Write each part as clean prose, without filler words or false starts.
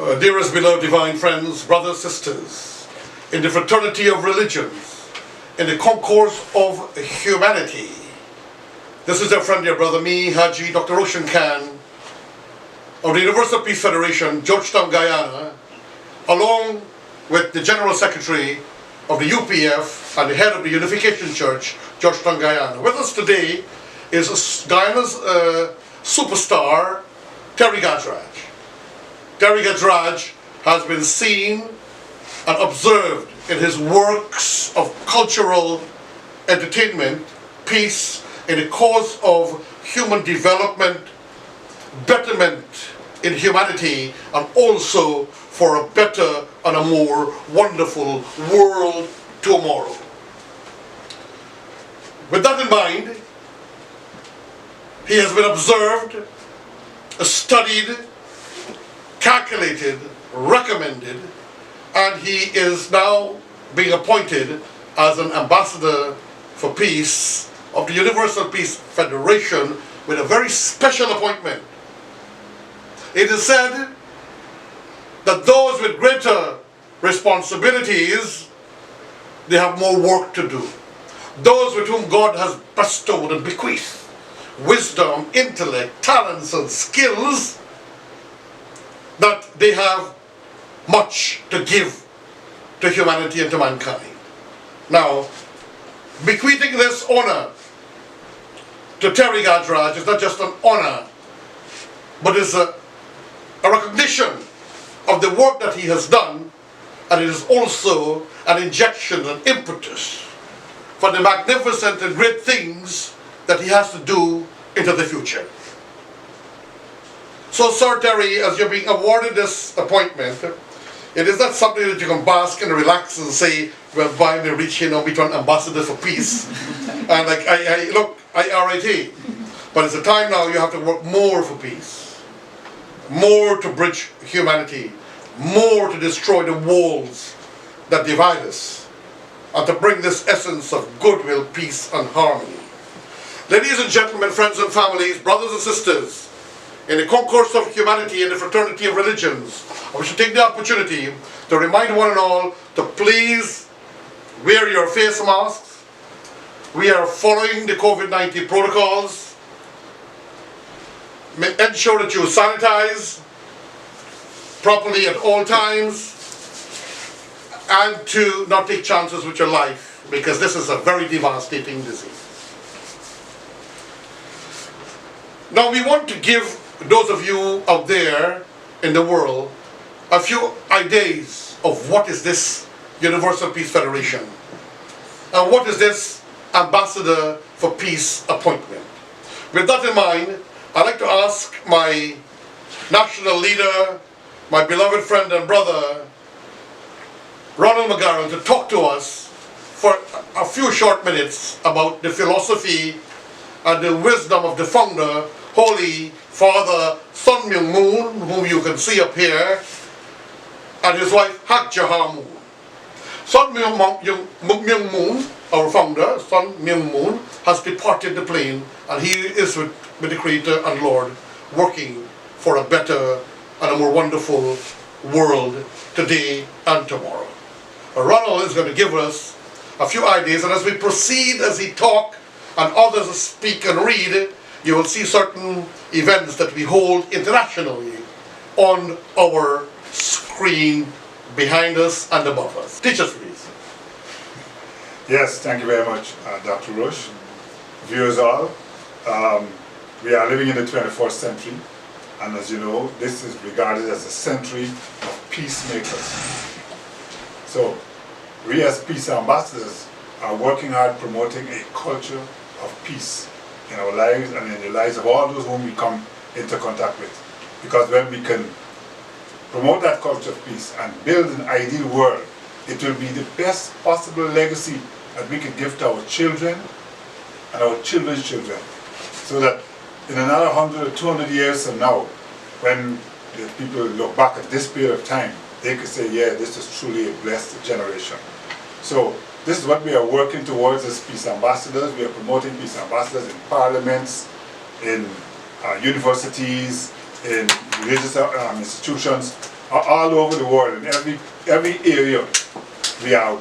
Dearest beloved divine friends, brothers, sisters, in the fraternity of religions, in the concourse of humanity, this is their friend, dear brother, me, Haji Dr. Roshan Khan, of the Universal Peace Federation, Georgetown, Guyana, along with the General Secretary of the UPF and the head of the Unification Church, Georgetown, Guyana. With us today is Guyana's superstar, Terry Gajraj. Terry Gajraj has been seen and observed in his works of cultural entertainment, peace, in the cause of human development, betterment in humanity, and also for a better and a more wonderful world tomorrow. With that in mind, he has been observed, studied, calculated, recommended, and he is now being appointed as an ambassador for peace of the Universal Peace Federation with a very special appointment. It is said that those with greater responsibilities, they have more work to do. Those with whom God has bestowed and bequeathed wisdom, intellect, talents, and skills, that they have much to give to humanity and to mankind. Now, bequeathing this honor to Terry Gajraj is not just an honor, but is a recognition of the work that he has done, and it is also an injection, an impetus for the magnificent and great things that he has to do into the future. So, Sir Terry, as you're being awarded this appointment, it is not something that you can bask and relax and say, well, by me reach here, be an ambassador for peace. And like, I already. But it's a time now you have to work more for peace, more to bridge humanity, more to destroy the walls that divide us, and to bring this essence of goodwill, peace, and harmony. Ladies and gentlemen, friends and families, brothers and sisters, in the concourse of humanity and the fraternity of religions, we should take the opportunity to remind one and all to please wear your face masks. We are following the COVID-19 protocols. Ensure that you sanitize properly at all times, and to not take chances with your life, because this is a very devastating disease. Now, we want to give those of you out there in the world a few ideas of what is this Universal Peace Federation and what is this Ambassador for Peace appointment. With that in mind, I'd like to ask my national leader, my beloved friend and brother, Ronald Mcgarrell, to talk to us for a few short minutes about the philosophy and the wisdom of the founder, Holy Father Sun Myung Moon, whom you can see up here, and his wife Haji Dr. Sun Myung Moon, our founder, Sun Myung Moon, has departed the plane, and he is with the Creator and Lord, working for a better and a more wonderful world today and tomorrow. Ronald is going to give us a few ideas, and as we proceed, as he talk and others speak and read, you will see certain events that we hold internationally on our screen behind us and above us. Teach us, please. Yes, thank you very much, Dr. Rush. Viewers all, we are living in the 21st century, and as you know, this is regarded as a century of peacemakers. So, we as peace ambassadors are working hard promoting a culture of peace in our lives and in the lives of all those whom we come into contact with. Because when we can promote that culture of peace and build an ideal world, it will be the best possible legacy that we can give to our children and our children's children. So that in another 100 or 200 years from now, when the people look back at this period of time, they could say, yeah, this is truly a blessed generation. So this is what we are working towards as peace ambassadors. We are promoting peace ambassadors in parliaments, in universities, in religious institutions, all over the world, in every area, we are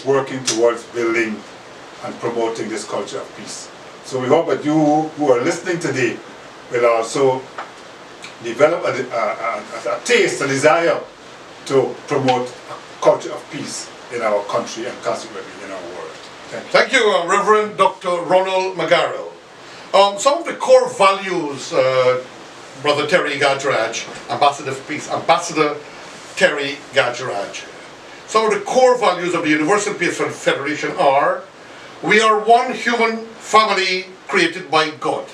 working towards building and promoting this culture of peace. So we hope that you who are listening today will also develop a taste, a desire to promote a culture of peace in our country and consequently in our world. Thank you, Reverend Dr. Ronald Mcgarrell. Some of the core values, Brother Terry Gajraj, Ambassador for Peace, Ambassador Terry Gajraj. Some of the core values of the Universal Peace Federation are: we are one human family created by God.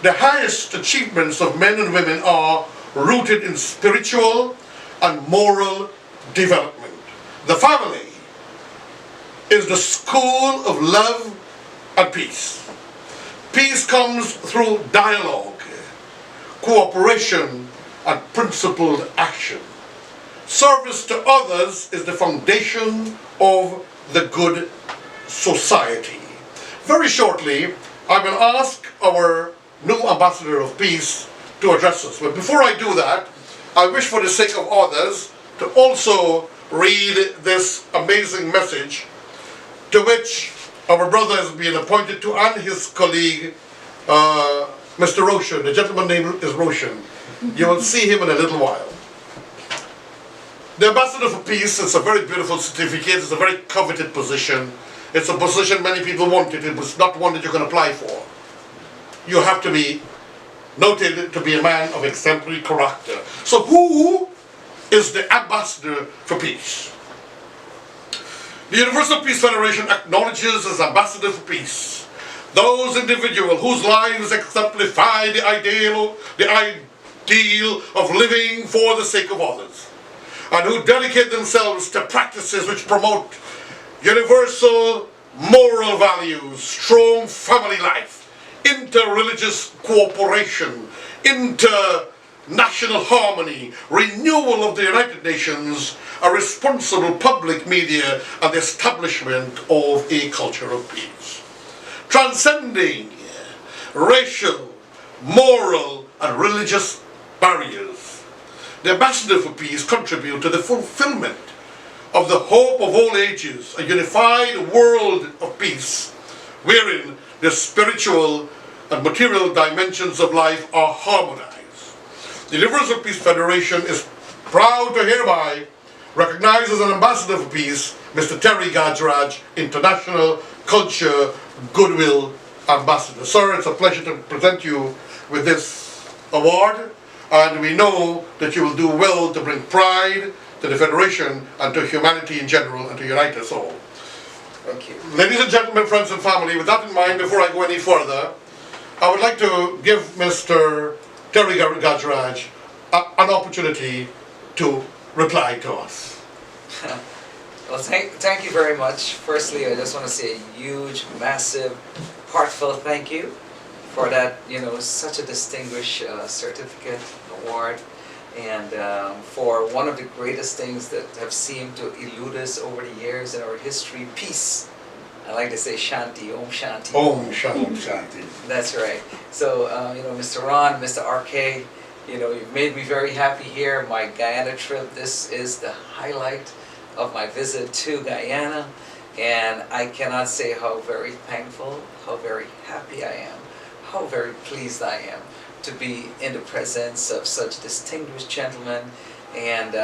The highest achievements of men and women are rooted in spiritual and moral development. The family is the school of love and peace. Peace comes through dialogue, cooperation, and principled action. Service to others is the foundation of the good society. Very shortly, I will ask our new Ambassador of Peace to address us. But before I do that, I wish for the sake of others to also read this amazing message to which our brother has been appointed to, and his colleague, Mr. Roshan. The gentleman's name is Roshan. You will see him in a little while. The Ambassador for Peace is a very beautiful certificate. It's a very coveted position. It's a position many people wanted. It was not one that you can apply for. You have to be noted to be a man of exemplary character. So who is the Ambassador for Peace? The Universal Peace Federation acknowledges as Ambassador for Peace those individuals whose lives exemplify the ideal of living for the sake of others, and who dedicate themselves to practices which promote universal moral values, strong family life, inter-religious cooperation, international harmony, renewal of the United Nations, a responsible public media, and the establishment of a culture of peace. Transcending racial, moral, and religious barriers, the Ambassador for Peace contribute to the fulfillment of the hope of all ages, a unified world of peace, wherein the spiritual and material dimensions of life are harmonized. The Universal Peace Federation is proud to hereby recognize as an Ambassador for Peace Mr. Terry Gajraj, International Cultural Goodwill Ambassador. Sir, it's a pleasure to present you with this award, and we know that you will do well to bring pride to the Federation and to humanity in general and to unite us all. Thank you. Ladies and gentlemen, friends and family, with that in mind, before I go any further, I would like to give Mr. Terry Gajraj an opportunity to reply to us. Well, thank you very much. Firstly, I just want to say a huge, massive, heartfelt thank you for that, such a distinguished certificate, award, and for one of the greatest things that have seemed to elude us over the years in our history, peace. I like to say Shanti, Om Shanti. Om Shanti. Om Shanti. That's right. So, Mr. Ron, Mr. RK, you've made me very happy here. My Guyana trip, this is the highlight of my visit to Guyana, and I cannot say how very thankful, how very happy I am, how very pleased I am to be in the presence of such distinguished gentlemen, and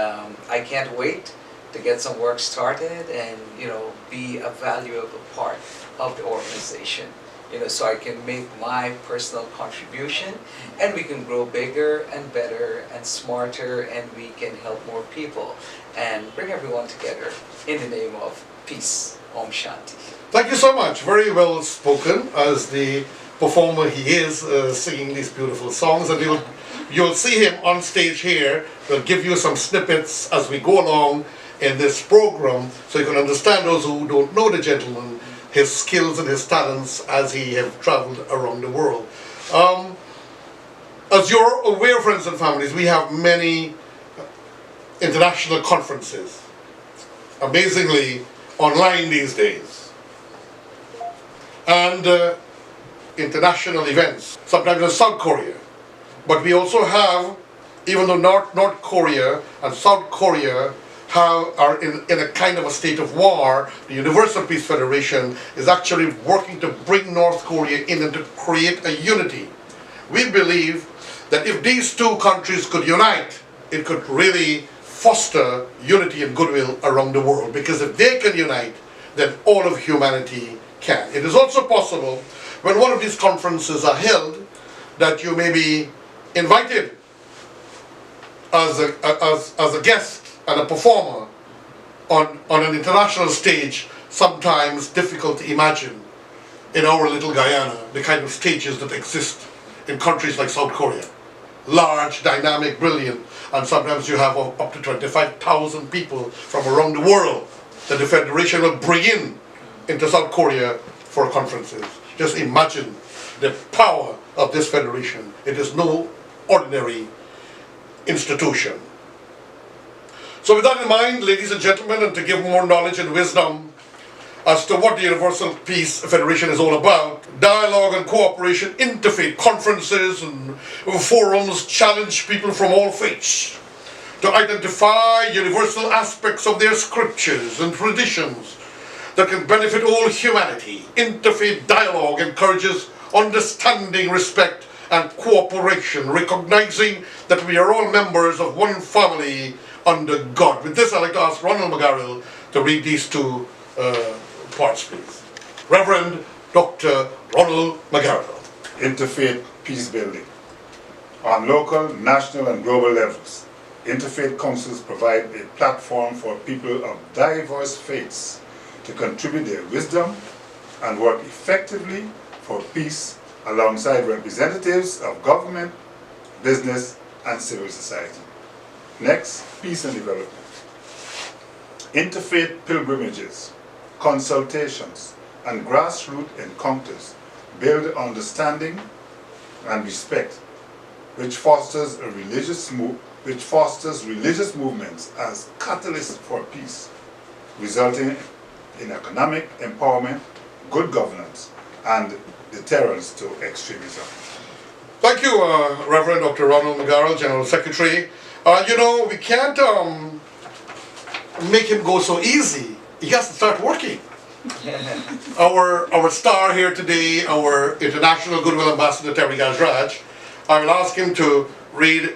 I can't wait to get some work started and be a valuable part of the organization, so I can make my personal contribution, and we can grow bigger and better and smarter, and we can help more people and bring everyone together in the name of peace. Om Shanti. Thank you so much. Very well spoken as the performer he is, singing these beautiful songs, and you'll see him on stage here. We'll give you some snippets as we go along in this program, so you can understand, those who don't know the gentleman, his skills and his talents as he have traveled around the world. As you're aware, friends and families, we have many international conferences, amazingly online these days, and international events, sometimes in South Korea. But we also have even though North Korea and South Korea are in a kind of a state of war, the Universal Peace Federation is actually working to bring North Korea in and to create a unity. We believe that if these two countries could unite, it could really foster unity and goodwill around the world. Because if they can unite, then all of humanity can. It is also possible, when one of these conferences are held, that you may be invited as a guest and a performer on an international stage, sometimes difficult to imagine in our little Guyana, the kind of stages that exist in countries like South Korea. Large, dynamic, brilliant, and sometimes you have up to 25,000 people from around the world that the Federation will bring into South Korea for conferences. Just imagine the power of this Federation. It is no ordinary institution. So with that in mind, ladies and gentlemen, and to give more knowledge and wisdom as to what the Universal Peace Federation is all about, dialogue and cooperation, interfaith conferences and forums challenge people from all faiths to identify universal aspects of their scriptures and traditions that can benefit all humanity. Interfaith dialogue encourages understanding, respect, and cooperation, recognizing that we are all members of one family under God. With this, I'd like to ask Ronald Mcgarrell to read these two parts, please. Reverend Dr. Ronald Mcgarrell. Interfaith peace building. On local, national, and global levels, interfaith councils provide a platform for people of diverse faiths to contribute their wisdom and work effectively for peace alongside representatives of government, business, and civil society. Next, peace and development. Interfaith pilgrimages, consultations, and grassroots encounters build understanding and respect, which fosters religious movements as catalysts for peace, resulting in economic empowerment, good governance, and deterrence to extremism. Thank you, Reverend Dr. Ronald Mcgarrell, General Secretary. You know, we can't make him go so easy. He has to start working. Our star here today, our International Goodwill Ambassador, Terry Gajraj, I will ask him to read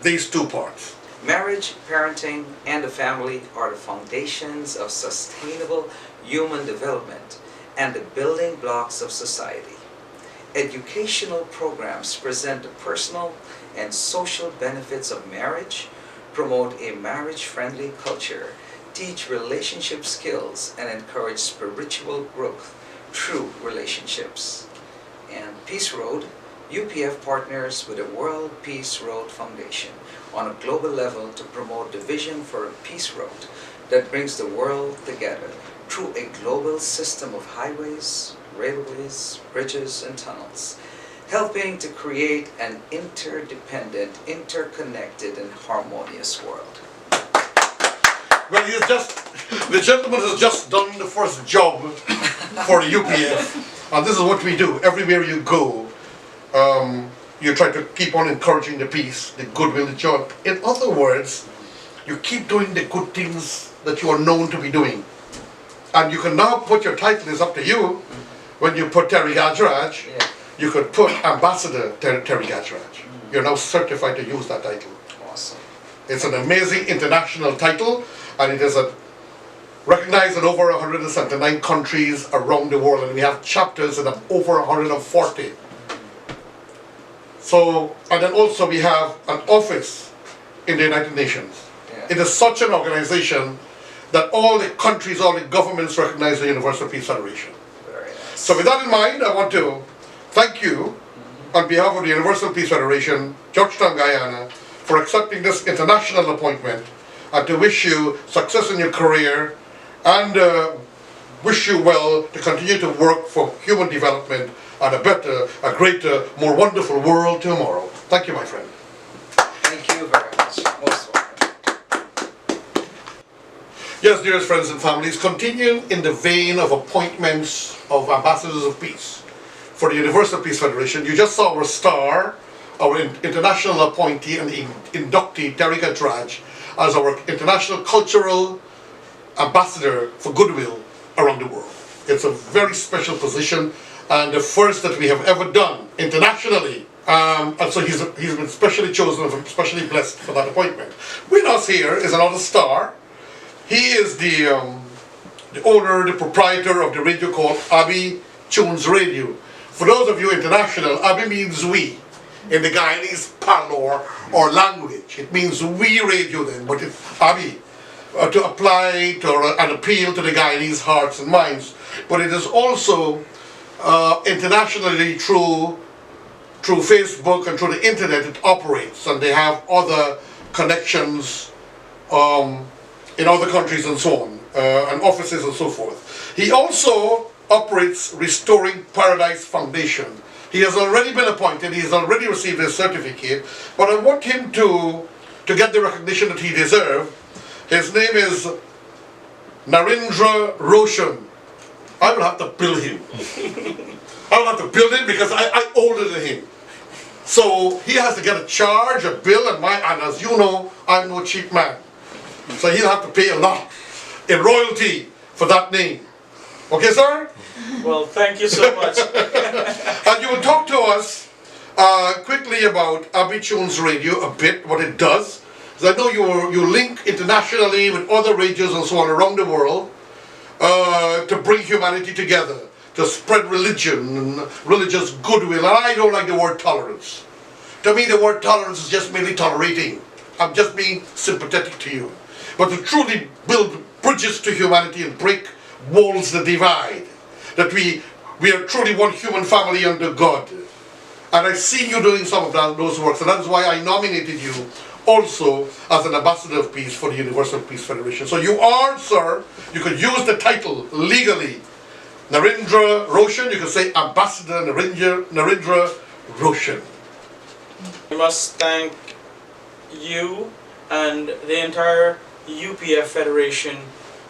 these two parts. Marriage, parenting, and the family are the foundations of sustainable human development and the building blocks of society. Educational programs present the personal and social benefits of marriage, promote a marriage-friendly culture, teach relationship skills, and encourage spiritual growth through relationships. And Peace Road, UPF partners with the World Peace Road Foundation on a global level to promote the vision for a peace road that brings the world together through a global system of highways, railways, bridges, and tunnels, helping to create an interdependent, interconnected, and harmonious world. Well, the gentleman has just done the first job for the UPF, and this is what we do. Everywhere you go, you try to keep on encouraging the peace, the goodwill, the joy. In other words, you keep doing the good things that you are known to be doing. And you can now put your title, is up to you. When you put Terry Gajraj, you could put Ambassador Terry Gajraj. You're now certified to use that title. Awesome. It's an amazing international title, and it is recognized in over 179 countries around the world, and we have chapters in over 140. So, and then also we have an office in the United Nations. It is such an organization that all the countries, all the governments recognize the Universal Peace Federation. Very nice. So with that in mind, I want to thank you on behalf of the Universal Peace Federation, Georgetown, Guyana, for accepting this international appointment, and to wish you success in your career and wish you well to continue to work for human development and a better, a greater, more wonderful world tomorrow. Thank you, my friend. Thank you very much. Most welcome. Yes, dearest friends and families, continuing in the vein of appointments of ambassadors of peace for the Universal Peace Federation, you just saw our star our international appointee and inductee, Terry Gajraj, as our international cultural ambassador for goodwill around the world. It's a very special position and the first that we have ever done internationally. And so he's been specially chosen and specially blessed for that appointment. With us here is another star. He is the owner, the proprietor of the radio called Abi Tunes Radio. For those of you international, Abi means we in the Guyanese parlor or language. It means we radio then, but it's Abi to apply to and appeal to the Guyanese hearts and minds. But it is also internationally through Facebook and through the internet it operates, and they have other connections in other countries and so on, and offices and so forth. He also operates Restoring Paradise Foundation. He has already been appointed, he has already received his certificate, but I want him to get the recognition that he deserves. His name is Naryndra Roshan. I will have to bill him. I will have to bill him because I'm older than him. So he has to get a charge, a bill, and as you know, I'm no cheap man. So he'll have to pay a lot in royalty for that name. Okay, sir? Well, thank you so much. And you will talk to us quickly about Abi Tunes Radio a bit, what it does. Because I know you link internationally with other radios and so on around the world to bring humanity together, to spread religion and religious goodwill. And I don't like the word tolerance. To me, the word tolerance is just merely tolerating. I'm just being sympathetic to you. But to truly build bridges to humanity and break walls that divide, that we are truly one human family under God. And I see you doing some of those works, and that's why I nominated you also as an ambassador of peace for the Universal Peace Federation. So you are, sir, you could use the title legally, Naryndra Roshan. You could say Ambassador Naryndra Roshan. I must thank you and the entire UPF Federation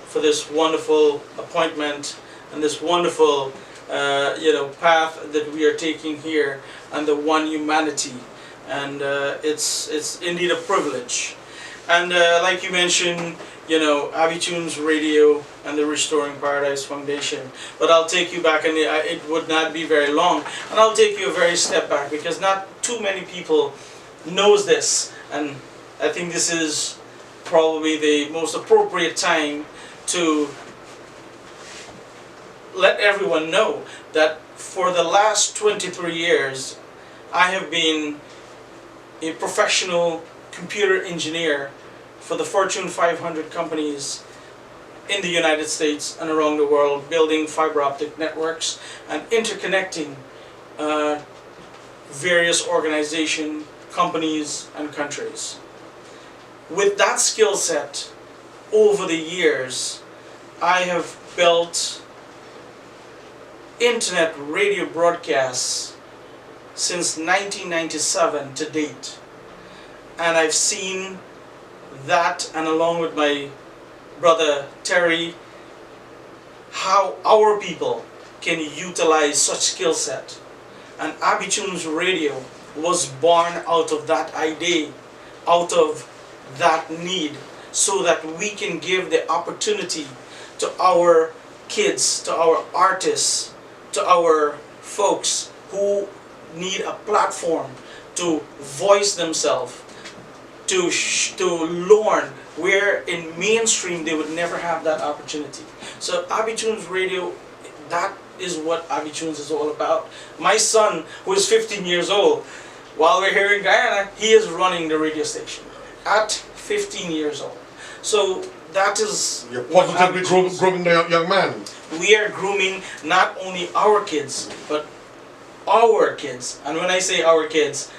for this wonderful appointment and this wonderful path that we are taking here and the one humanity. And it's indeed a privilege. And like you mentioned, Abi Tunes Radio and the Restoring Paradise Foundation. But I'll take you back, and it would not be very long. And I'll take you a very step back, because not too many people knows this. And I think this is probably the most appropriate time to let everyone know that for the last 23 years, I have been a professional computer engineer for the Fortune 500 companies in the United States and around the world, building fiber optic networks and interconnecting various organizations, companies, and countries. With that skill set, over the years, I have built internet radio broadcasts since 1997 to date. And I've seen that, and along with my brother Terry, how our people can utilize such skill set. And Abi Tunes Radio was born out of that idea, out of that need, so that we can give the opportunity to our kids, to our artists, to our folks who need a platform to voice themselves, to learn where in mainstream they would never have that opportunity. So Abi Tunes Radio, that is what Abi Tunes is all about. My son, who is 15 years old, while we're here in Guyana, he is running the radio station at 15 years old. So that is... You're positively grooming the young man. We are grooming not only our kids, but our kids. And when I say our kids,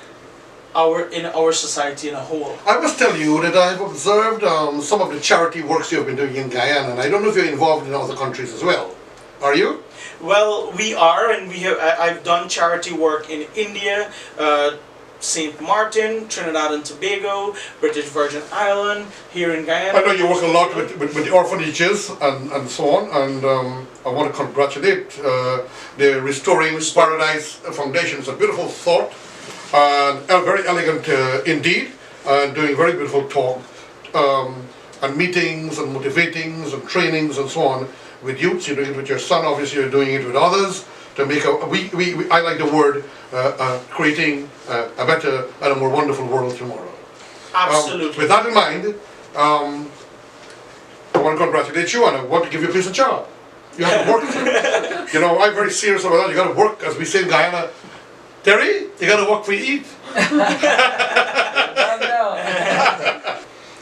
in our society in a whole. I must tell you that I've observed some of the charity works you've been doing in Guyana, and I don't know if you're involved in other countries as well. Are you? Well, we are, and I've done charity work in India, St. Martin, Trinidad and Tobago, British Virgin Island, here in Guyana. I know you work a lot with the orphanages and so on, and I want to congratulate the Restoring Paradise Foundation. It's a beautiful thought. and very elegant indeed, and doing very beautiful talk, and meetings and motivatings and trainings and so on with youths. You're doing it with your son, obviously you're doing it with others to make I like the word, creating a better and a more wonderful world tomorrow. Absolutely. With that in mind, I want to congratulate you and I want to give you a piece of job. You have to work. You know, I'm very serious about that. You got to work, as we say in Guyana. Terry, you got to work for you eat.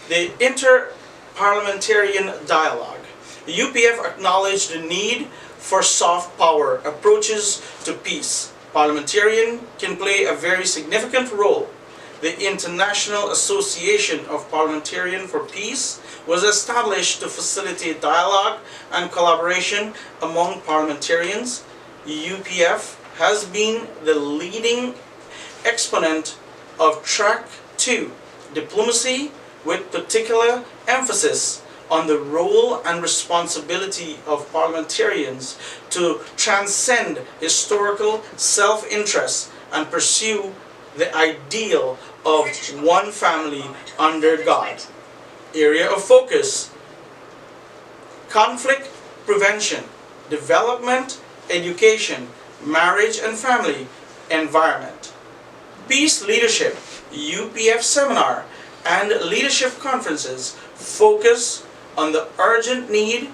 The Inter-Parliamentarian Dialogue. The UPF acknowledged the need for soft power approaches to peace. Parliamentarian can play a very significant role. The International Association of Parliamentarians for Peace was established to facilitate dialogue and collaboration among parliamentarians. UPF has been the leading exponent of Track 2 diplomacy, with particular emphasis on the role and responsibility of parliamentarians to transcend historical self-interest and pursue the ideal of one family under God. Area of focus: conflict prevention, development, education, marriage and family, environment. Peace leadership, UPF seminar and leadership conferences focus on the urgent need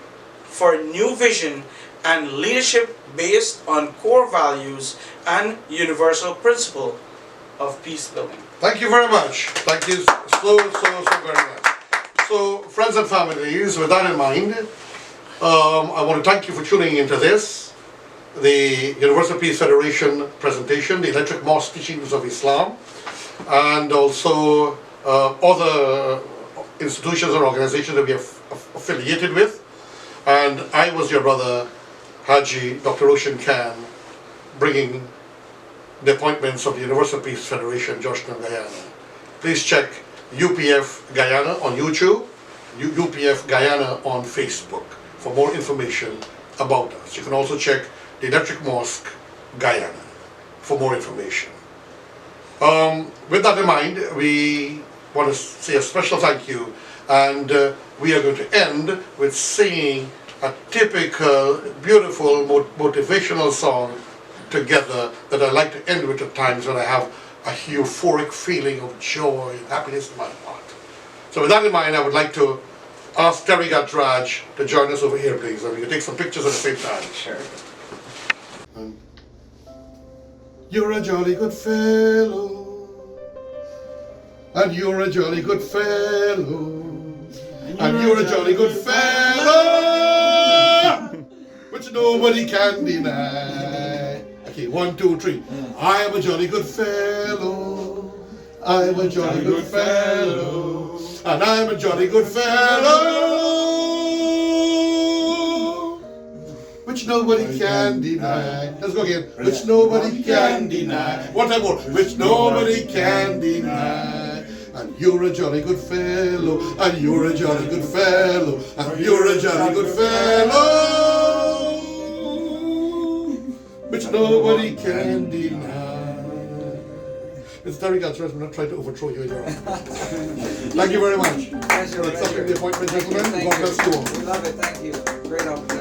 for new vision and leadership based on core values and universal principle of peace building. Thank you very much. Thank you so very much. So, friends and families, with that in mind, I want to thank you for tuning into this, the Universal Peace Federation presentation, the Electric Mosque Teachings of Islam, and also other institutions or organizations that we are affiliated with. And I was your brother, Haji Dr. Roshan Khan, bringing the appointments of the Universal Peace Federation, Georgetown, Guyana. Please check UPF Guyana on YouTube, UPF Guyana on Facebook for more information about us. You can also check the Electric Mosque Guyana for more information. With that in mind, we want to say a special thank you, and we are going to end with singing a typical, beautiful, motivational song together that I like to end with at times when I have a euphoric feeling of joy and happiness in my heart. So with that in mind, I would like to ask Terry Gajraj to join us over here, please, and we can take some pictures at the same time. Sure. You're a jolly good fellow, and you're a jolly good fellow, and you're a jolly good fellow, which nobody can deny. Okay, 1, 2, 3. I am a jolly good fellow, I am a jolly good fellow, and I am a jolly good fellow, which nobody can deny. Let's go again. Which nobody can deny. One time more. Which nobody can deny. And you're a jolly good fellow, and you're a jolly good fellow, and you're a jolly good fellow, which nobody can deny. It's Terry Gajraj. I'm not trying to overthrow you in your office. Thank you very much. Pleasure. Accepting the appointment, gentlemen. God bless you all. We love it. Thank you. Great opportunity.